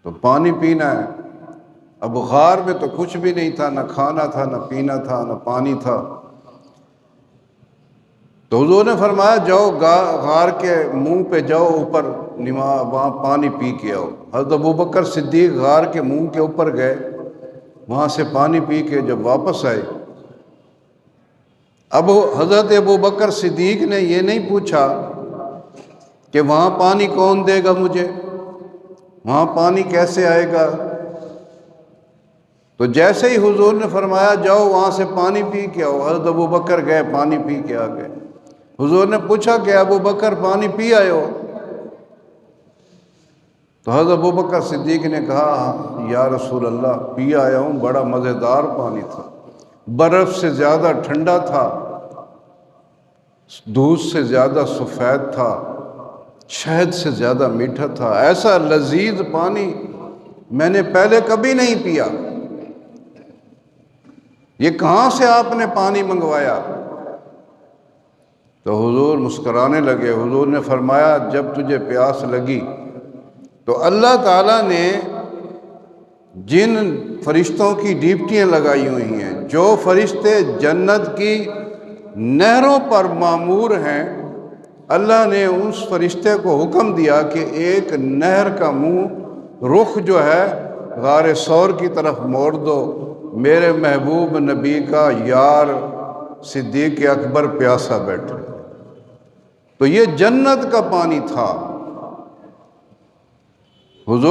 تو پانی پینا ہے۔ اب غار میں تو کچھ بھی نہیں تھا، نہ کھانا تھا، نہ پینا تھا، نہ پانی تھا۔ تو حضور نے فرمایا جاؤ غار کے منہ پہ جاؤ، اوپر وہاں پانی پی کے آؤ۔ حضرت ابوبکر صدیق غار کے منہ کے اوپر گئے، وہاں سے پانی پی کے جب واپس آئے، اب حضرت ابوبکر صدیق نے یہ نہیں پوچھا کہ وہاں پانی کون دے گا مجھے، وہاں پانی کیسے آئے گا۔ تو جیسے ہی حضور نے فرمایا جاؤ وہاں سے پانی پی کے آؤ، حضرت ابوبکر گئے، پانی پی کے آ گئے۔ حضور نے پوچھا کہ ابوبکر پانی پی آئے ہو؟ تو حضرت ابوبکر صدیق نے کہا یا رسول اللہ پی آیا ہوں، بڑا مزیدار پانی تھا، برف سے زیادہ ٹھنڈا تھا، دودھ سے زیادہ سفید تھا، شہد سے زیادہ میٹھا تھا، ایسا لذیذ پانی میں نے پہلے کبھی نہیں پیا۔ یہ کہاں سے آپ نے پانی منگوایا؟ تو حضور مسکرانے لگے۔ حضور نے فرمایا جب تجھے پیاس لگی تو اللہ تعالیٰ نے جن فرشتوں کی ڈیوٹیاں لگائی ہوئی ہیں، جو فرشتے جنت کی نہروں پر مامور ہیں، اللہ نے اس فرشتے کو حکم دیا کہ ایک نہر کا منہ رخ جو ہے غار ثور کی طرف موڑ دو، میرے محبوب نبی کا یار صدیق اکبر پیاسا بیٹھے۔ تو یہ جنت کا پانی تھا۔ حضور